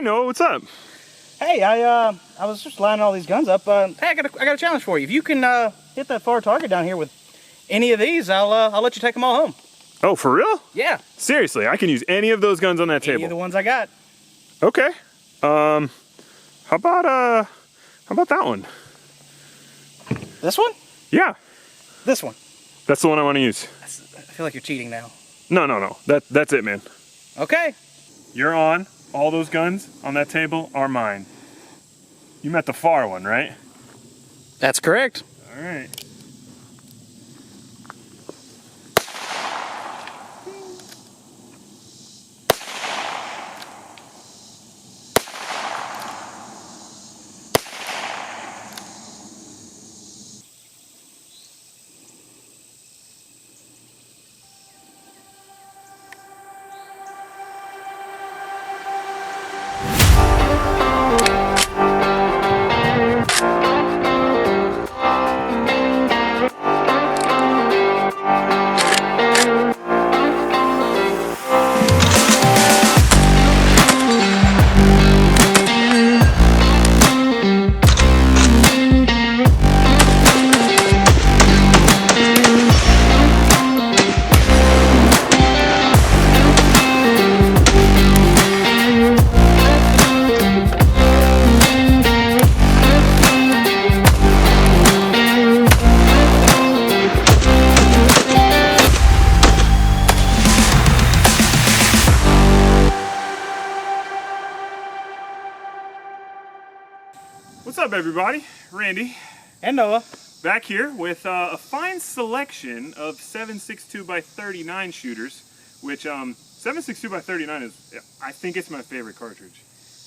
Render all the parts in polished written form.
Noah, what's up? Hey, I was just lining all these guns up. Hey, I got a challenge for you. If you can hit that far target down here with any of these, I'll let you take them all home. Oh, for real? Yeah. Seriously, I can use any of those guns on that table. Any of the ones I got. Okay. How about that one? This one? Yeah. This one. That's the one I want to use. I feel like you're cheating now. No. That's it, man. Okay. You're on. All those guns on that table are mine. You meant the far one, right? That's correct. All right. What's up, everybody? Randy. And Noah. Back here with a fine selection of 7.62 by 39 shooters, which 7.62 by 39 is, I think it's my favorite cartridge.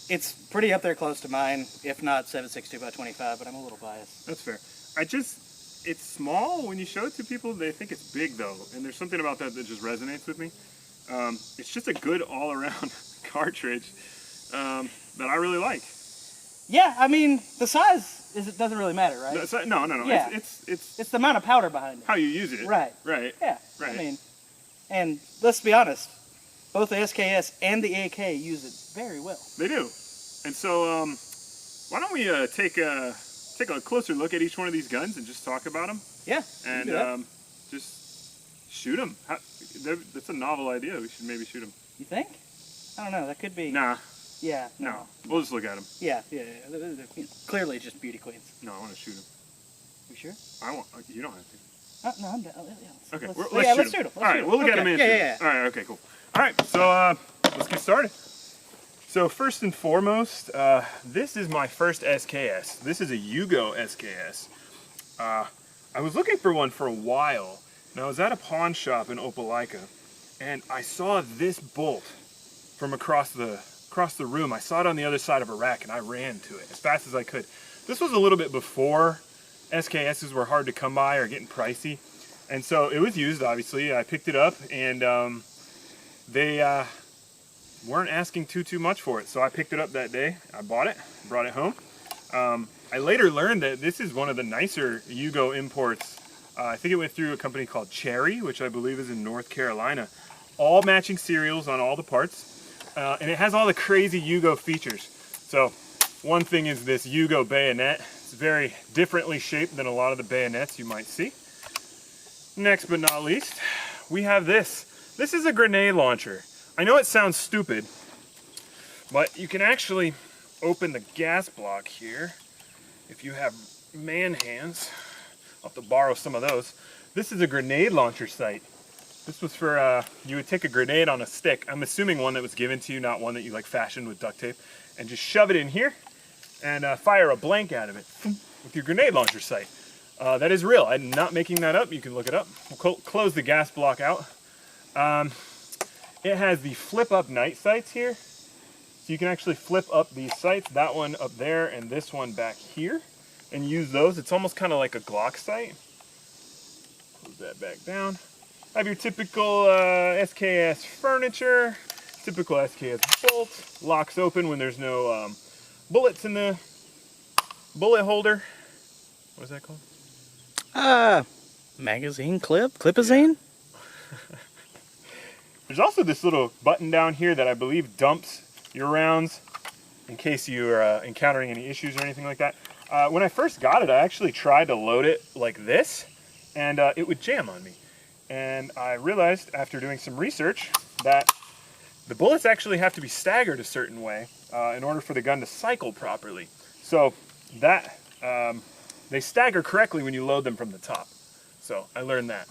It's pretty up there close to mine, if not 7.62 by 25, but I'm a little biased. That's fair. It's small. When you show it to people, they think it's big though, and there's something about that that just resonates with me. It's just a good all-around cartridge that I really like. Yeah, I mean, the size doesn't really matter, right? No. Yeah. It's the amount of powder behind it. how you use it. Right. Yeah. Right. I mean, and let's be honest, both the SKS and the AK use it very well. They do. And so, why don't we take a closer look at each one of these guns and just talk about them? Yeah. And just shoot them. That's a novel idea. We should maybe shoot them. You think? I don't know. That could be. Nah. Yeah. No. We'll just look at them. Yeah. They're clearly just beauty queens. No, I want to shoot them. You sure? You don't have to. No, I'm down. Okay. Let's shoot them. All right. We'll look at them in. Yeah. All right. Okay. Cool. All right. So let's get started. So first and foremost, this is my first SKS. This is a Yugo SKS. I was looking for one for a while, and I was at a pawn shop in Opelika, and I saw this bolt from across the room. I saw it on the other side of a rack, and I ran to it as fast as I could. This was a little bit before SKSs were hard to come by or getting pricey, and so it was used, obviously. I picked it up, and they weren't asking too much for it, so I picked it up that day. I bought it, brought it home. I later learned that this is one of the nicer Yugo imports. I think it went through a company called Cherry, which I believe is in North Carolina. All matching serials on all the parts. And it has all the crazy Yugo features. So one thing is this Yugo bayonet. It's very differently shaped than a lot of the bayonets you might see. Next but not least, we have this. This is a grenade launcher. I know it sounds stupid, but you can actually open the gas block here if you have man hands. I'll have to borrow some of those. This is a grenade launcher sight. This was for, you would take a grenade on a stick. I'm assuming one that was given to you, not one that you like fashioned with duct tape. And just shove it in here and fire a blank out of it with your grenade launcher sight. That is real. I'm not making that up. You can look it up. We'll close the gas block out. It has the flip up night sights here. So you can actually flip up these sights, that one up there and this one back here, and use those. It's almost kind of like a Glock sight. Close that back down. Have your typical SKS furniture, typical SKS bolt, locks open when there's no bullets in the bullet holder. What is that called? Magazine clip? CLIPAZINE? Yeah. There's also this little button down here that I believe dumps your rounds in case you're encountering any issues or anything like that. When I first got it, I actually tried to load it like this, and it would jam on me. And I realized after doing some research that the bullets actually have to be staggered a certain way in order for the gun to cycle properly. So that they stagger correctly when you load them from the top. So I learned that.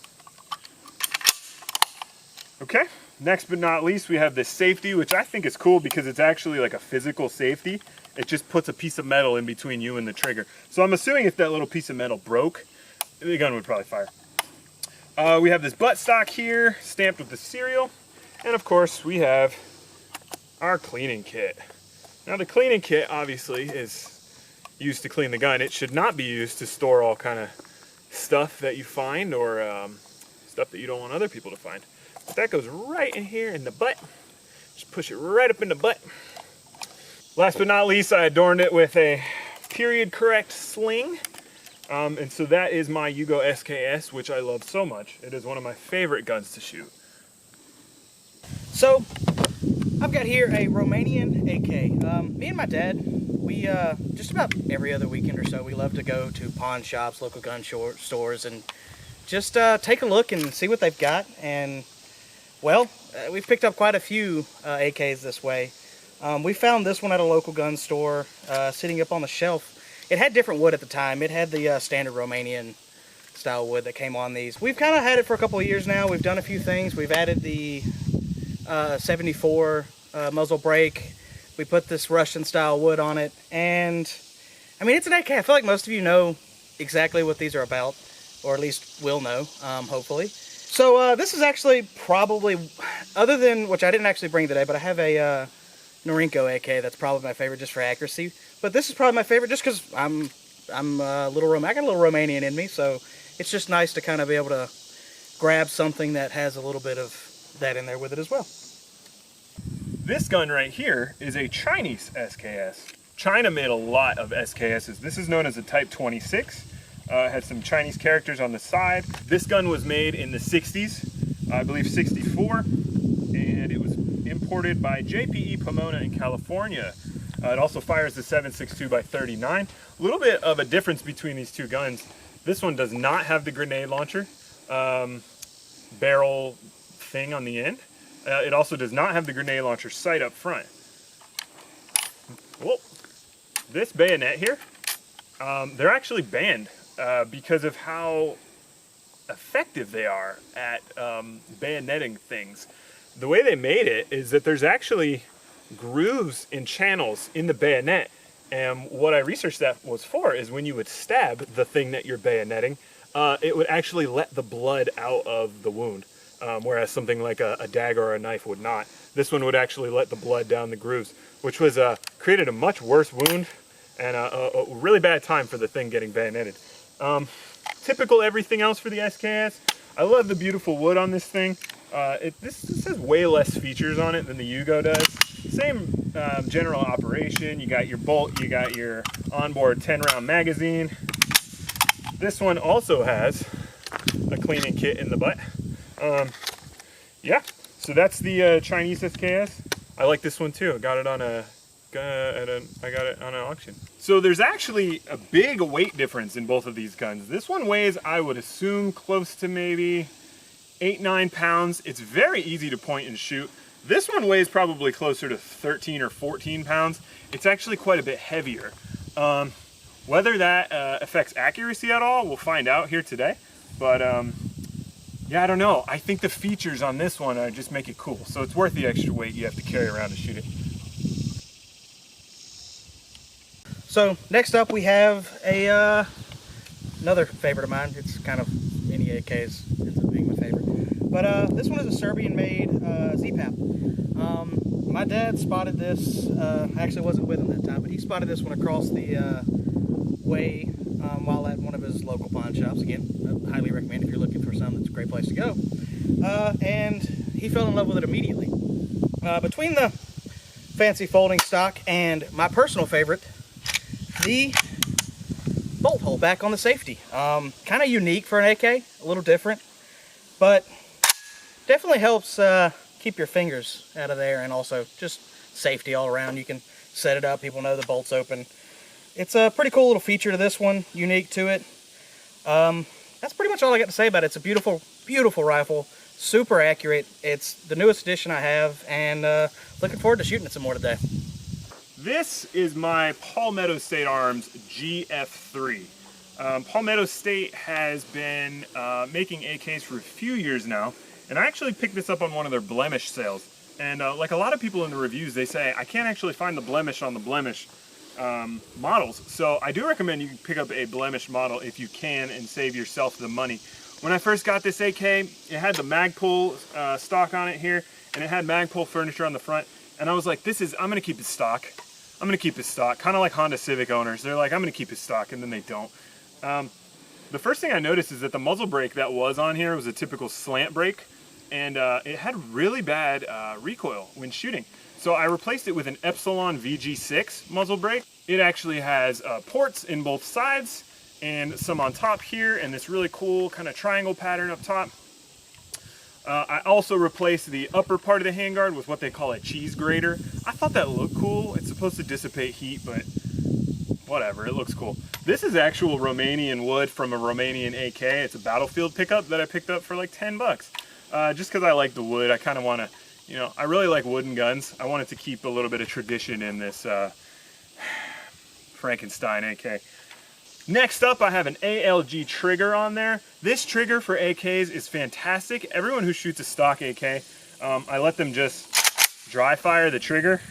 Okay, next but not least, we have this safety, which I think is cool because it's actually like a physical safety. It just puts a piece of metal in between you and the trigger. So I'm assuming if that little piece of metal broke, the gun would probably fire. We have this buttstock here, stamped with the serial. And of course, we have our cleaning kit. Now the cleaning kit obviously is used to clean the gun. It should not be used to store all kind of stuff that you find or stuff that you don't want other people to find. But that goes right in here in the butt. Just push it right up in the butt. Last but not least, I adorned it with a period correct sling. And so that is my Yugo SKS, which I love so much. It is one of my favorite guns to shoot. So, I've got here a Romanian AK. Me and my dad, we just about every other weekend or so, we love to go to pawn shops, local gun stores, and just take a look and see what they've got. And, well, we've picked up quite a few AKs this way. We found this one at a local gun store, sitting up on the shelf. It had different wood at the time. It had the standard Romanian style wood that came on these. We've kind of had it for a couple of years now. We've done a few things. We've added the 74 muzzle brake. We put this Russian style wood on it. And, I mean, it's an AK. I feel like most of you know exactly what these are about, or at least will know, hopefully. So this is actually probably, other than, which I didn't actually bring today, but I have a Norinco AK that's probably my favorite just for accuracy. But this is probably my favorite just because I got a little Romanian in me, so it's just nice to kind of be able to grab something that has a little bit of that in there with it as well. This gun right here is a Chinese SKS. China made a lot of SKSs. This is known as a Type 26. It has some Chinese characters on the side. This gun was made in the 60s, I believe 64, and it was imported by JPE Pomona in California. It also fires the 7.62x39. A little bit of a difference between these two guns. This one does not have the grenade launcher barrel thing on the end. It also does not have the grenade launcher sight up front. Well, this bayonet here, they're actually banned because of how effective they are at bayoneting things. The way they made it is that there's actually grooves in channels in the bayonet, and what I researched that was for is when you would stab the thing that you're bayoneting, it would actually let the blood out of the wound, whereas something like a dagger or a knife would not. This one would actually let the blood down the grooves, which was created a much worse wound and a really bad time for the thing getting bayoneted. Typical everything else for the SKS. I love the beautiful wood on this thing. This has way less features on it than the Yugo does. Same general operation. You got your bolt, you got your onboard 10-round magazine. This one also has a cleaning kit in the butt. Yeah, so that's the Chinese SKS. I like this one too. I got it on I got it on an auction. So there's actually a big weight difference in both of these guns. This one weighs, I would assume, close to maybe 8-9 pounds. It's very easy to point and shoot. This one weighs probably closer to 13 or 14 pounds. It's actually quite a bit heavier. Whether that affects accuracy at all, we'll find out here today. But yeah, I don't know. I think the features on this one just make it cool. So it's worth the extra weight you have to carry around to shoot it. So next up we have another favorite of mine. It's kind of any AKs ends up being my favorite. But this one is a Serbian-made Z-Pap. My dad spotted this. I actually wasn't with him that time, but he spotted this one across the way while at one of his local pawn shops. Again, I highly recommend if you're looking for some. It's a great place to go. And he fell in love with it immediately. Between the fancy folding stock and my personal favorite, the bolt hole back on the safety. Kind of unique for an AK, a little different, but definitely helps keep your fingers out of there, and also just safety all around. You can set it up, people know the bolt's open. It's a pretty cool little feature to this one, unique to it. That's pretty much all I got to say about it. It's a beautiful, beautiful rifle, super accurate. It's the newest edition I have, and looking forward to shooting it some more today. This is my Palmetto State Arms GF3. Palmetto State has been making AKs for a few years now, and I actually picked this up on one of their blemish sales. And like a lot of people in the reviews, they say, I can't actually find the blemish on the blemish models. So I do recommend you pick up a blemish model if you can and save yourself the money. When I first got this AK, it had the Magpul stock on it here, and it had Magpul furniture on the front. And I was like, I'm gonna keep it stock. I'm gonna keep it stock. Kind of like Honda Civic owners. They're like, I'm gonna keep it stock, and then they don't. The first thing I noticed is that the muzzle brake that was on here was a typical slant brake, and it had really bad recoil when shooting. So I replaced it with an Epsilon VG6 muzzle brake. It actually has ports in both sides and some on top here, and this really cool kind of triangle pattern up top. I also replaced the upper part of the handguard with what they call a cheese grater. I thought that looked cool. It's supposed to dissipate heat, but whatever, it looks cool. This is actual Romanian wood from a Romanian AK. It's a Battlefield pickup that I picked up for like 10 bucks. Just because I like the wood, I kind of want to, you know, I really like wooden guns. I wanted to keep a little bit of tradition in this Frankenstein AK. Next up, I have an ALG trigger on there. This trigger for AKs is fantastic. Everyone who shoots a stock AK, I let them just dry fire the trigger.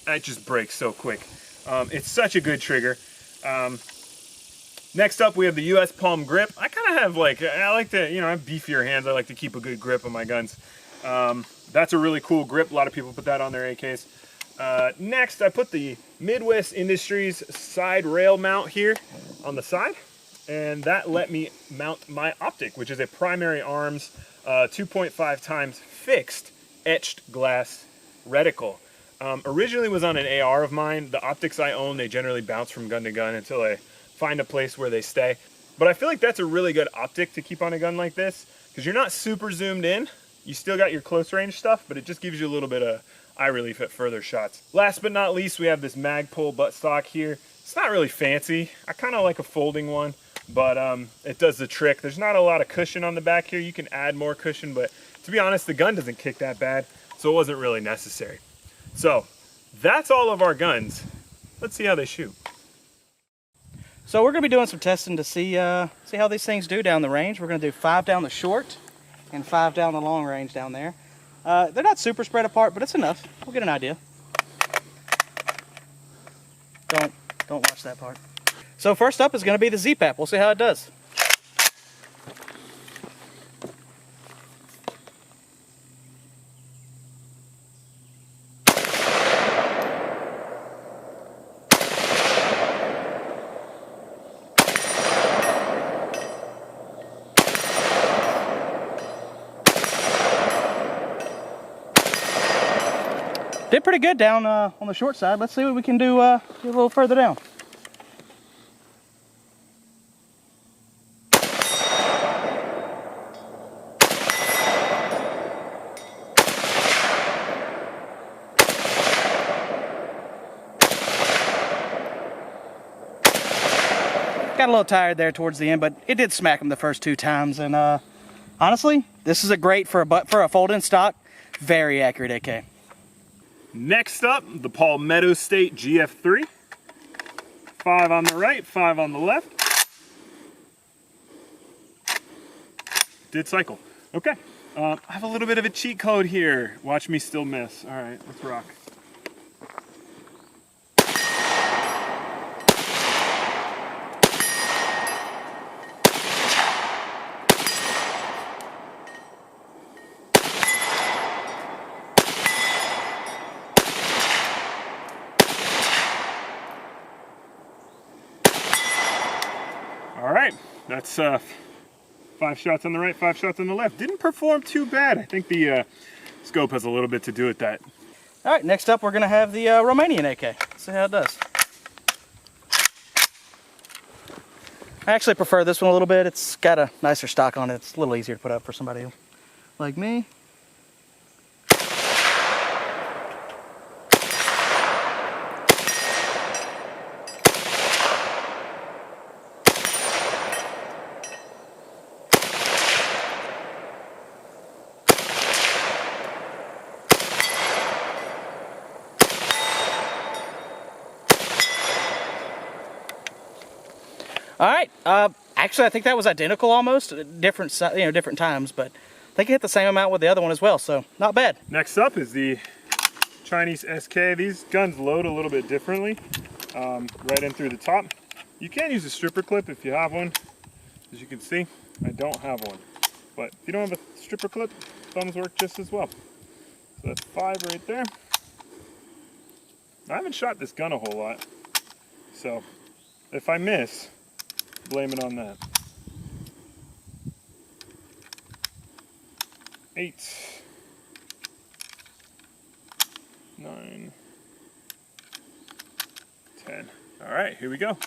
It just breaks so quick. It's such a good trigger. Next up, we have the US Palm Grip. I kind of have like, I like to, you know, I have beefier hands. I like to keep a good grip on my guns. That's a really cool grip. A lot of people put that on their AKs. Next, I put the Midwest Industries side rail mount here on the side, and that let me mount my optic, which is a primary arms 2.5 times fixed etched glass reticle. Originally was on an AR of mine. The optics I own, they generally bounce from gun to gun until I find a place where they stay. But I feel like that's a really good optic to keep on a gun like this, because you're not super zoomed in. You still got your close range stuff, but it just gives you a little bit of eye relief at further shots. Last but not least, we have this Magpul buttstock here. It's not really fancy. I kind of like a folding one, but it does the trick. There's not a lot of cushion on the back here. You can add more cushion, but to be honest, the gun doesn't kick that bad, so it wasn't really necessary. So that's all of our guns. Let's see how they shoot. So we're going to be doing some testing to see how these things do down the range. We're going to do 5 down the short and 5 down the long range down there. They're not super spread apart, but it's enough. We'll get an idea. Don't watch that part. So first up is going to be the Z-Pap. We'll see how it does. Did pretty good down on the short side. Let's see what we can do a little further down. Got a little tired there towards the end, but it did smack him the first 2 times. And honestly, this is a great for a fold-in stock, very accurate AK. Next up, the Palmetto State GF3. 5 on the right, 5 on the left. Did cycle. Okay. I have a little bit of a cheat code here. Watch me still miss. All right, let's rock. All right, that's 5 shots on the right, 5 shots on the left. Didn't perform too bad. I think the scope has a little bit to do with that. All right, next up we're going to have the Romanian AK. Let's see how it does. I actually prefer this one a little bit. It's got a nicer stock on it. It's a little easier to put up for somebody like me. All right. Actually, I think that was identical almost. Different times, but I think it hit the same amount with the other one as well. So not bad. Next up is the Chinese SK. These guns load a little bit differently, right in through the top. You can use a stripper clip if you have one. As you can see, I don't have one. But if you don't have a stripper clip, thumbs work just as well. So that's 5 right there. I haven't shot this gun a whole lot, so if I miss, blame it on that. 8, 9, 10. All right, here we go.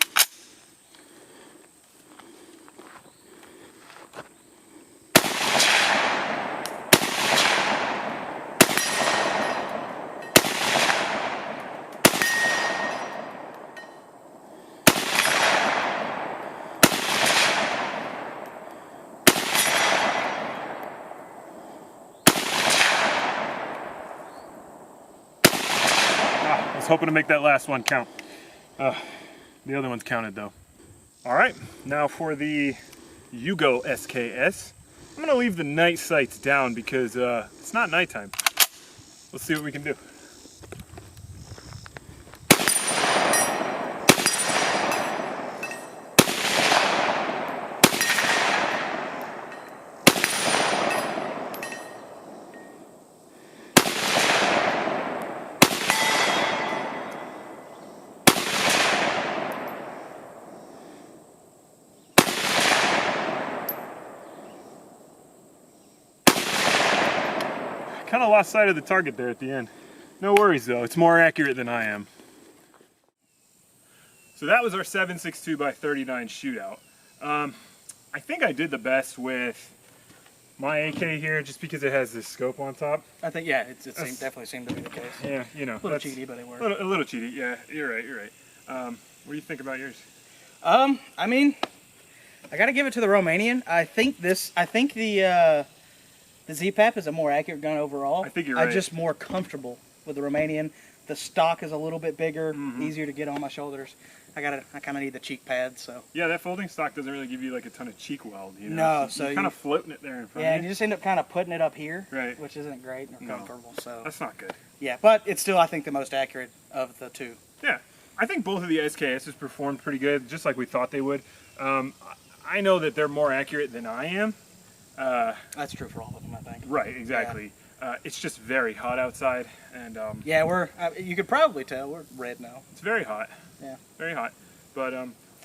I was hoping to make that last one count. The other one's counted though. All right, now for the Yugo SKS. I'm gonna leave the night sights down because it's not nighttime. Let's see what we can do. Kind of lost sight of the target there at the end. No worries though, it's more accurate than I am. So that was our 7.62 by 39 shootout. I think I did the best with my AK here just because it has this scope on top. I think, yeah, it definitely seemed to be the case. Yeah, you know. A little cheaty, but it worked. A little cheaty, yeah, you're right, you're right. What do you think about yours? I mean, I gotta give it to the Romanian. I think the Z-Pap is a more accurate gun overall. I think you're right. I'm just more comfortable with the Romanian. The stock is a little bit bigger, easier to get on my shoulders. I kind of need the cheek pad, so. Yeah, that folding stock doesn't really give you like a ton of cheek weld, you know? No, so you're kind of floating it there in front of you. Yeah, and you just end up kind of putting it up here, right? Which isn't great or comfortable, so. That's not good. Yeah, but it's still, I think, the most accurate of the two. Yeah, I think both of the SKSs performed pretty good, just like we thought they would. I know that they're more accurate than I am. That's true for all of them, I think. Right, exactly. Yeah. It's just very hot outside, and yeah, you could probably tell we're red now. It's very hot. Yeah, very hot. But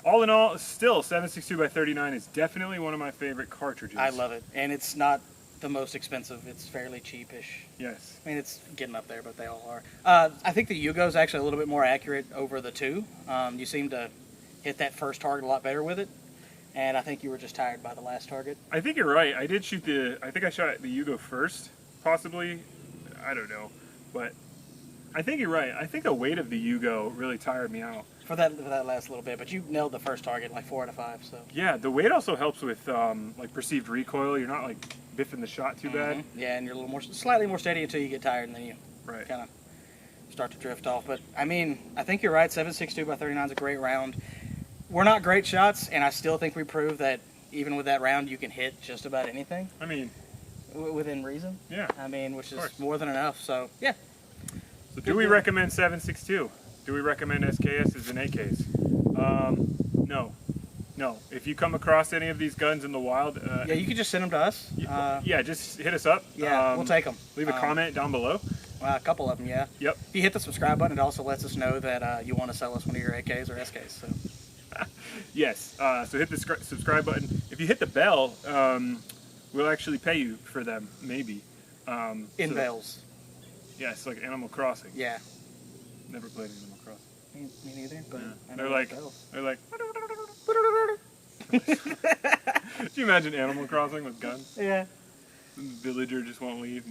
all in all, still 7.62 by 39 is definitely one of my favorite cartridges. I love it, and it's not the most expensive. It's fairly cheapish. Yes. I mean, it's getting up there, but they all are. I think the Yugo is actually a little bit more accurate over the two. You seem to hit that first target a lot better with it. And I think you were just tired by the last target. I think you're right. I think I shot the Yugo first, possibly. I don't know. But I think you're right. I think the weight of the Yugo really tired me out. For that last little bit, but you nailed the first target like 4 out of 5. So. Yeah, the weight also helps with like perceived recoil. You're not like biffing the shot too bad. Yeah, and you're slightly more steady until you get tired, and then you kind of start to drift off. But I mean, I think you're right. 7.62 by 39 is a great round. We're not great shots, and I still think we proved that even with that round, you can hit just about anything. I mean, within reason. Yeah. I mean, which is more than enough. So yeah. So do we recommend 7.62? Do we recommend SKSs and AKs? No. No. If you come across any of these guns in the wild, yeah, you can just send them to us. Yeah, just hit us up. Yeah, we'll take them. Leave a comment down below. A couple of them, yeah. Yep. If you hit the subscribe button, it also lets us know that you want to sell us one of your AKs or SKs. So. Yes, so hit the subscribe button. If you hit the bell, we'll actually pay you for them, maybe. In bells. Yeah, it's like Animal Crossing. Yeah. Never played Animal Crossing. Me neither, but I they're know like, Could you imagine Animal Crossing with guns? Yeah. The villager just won't leave.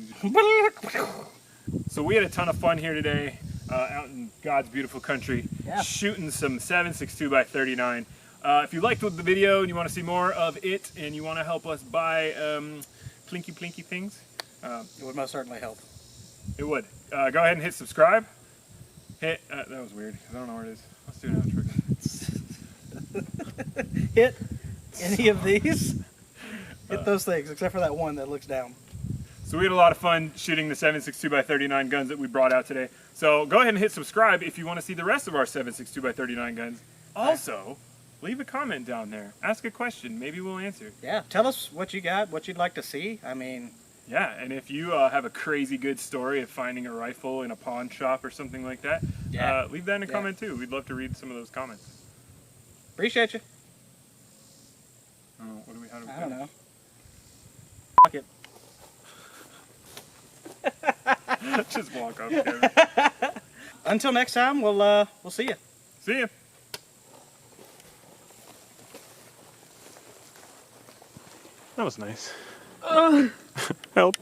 So we had a ton of fun here today. Out in God's beautiful country, shooting some 7.62 by 39. If you liked the video and you want to see more of it, and you want to help us buy plinky things, it would most certainly help. It would. Go ahead and hit subscribe. Hit. That was weird. I don't know where it is. Let's do an outro. hit any of these. Hit those things, except for that one that looks down. So we had a lot of fun shooting the 7.62x39 guns that we brought out today. So go ahead and hit subscribe if you want to see the rest of our 7.62x39 guns. Also, leave a comment down there. Ask a question. Maybe we'll answer. Yeah, tell us what you got, what you'd like to see. I mean... Yeah, and if you have a crazy good story of finding a rifle in a pawn shop or something like that, leave that in a comment too. We'd love to read some of those comments. Appreciate you. What do we have? I don't know. Fuck it. Just walk up, Kevin. Until next time, we'll see you. See ya. That was nice. Help.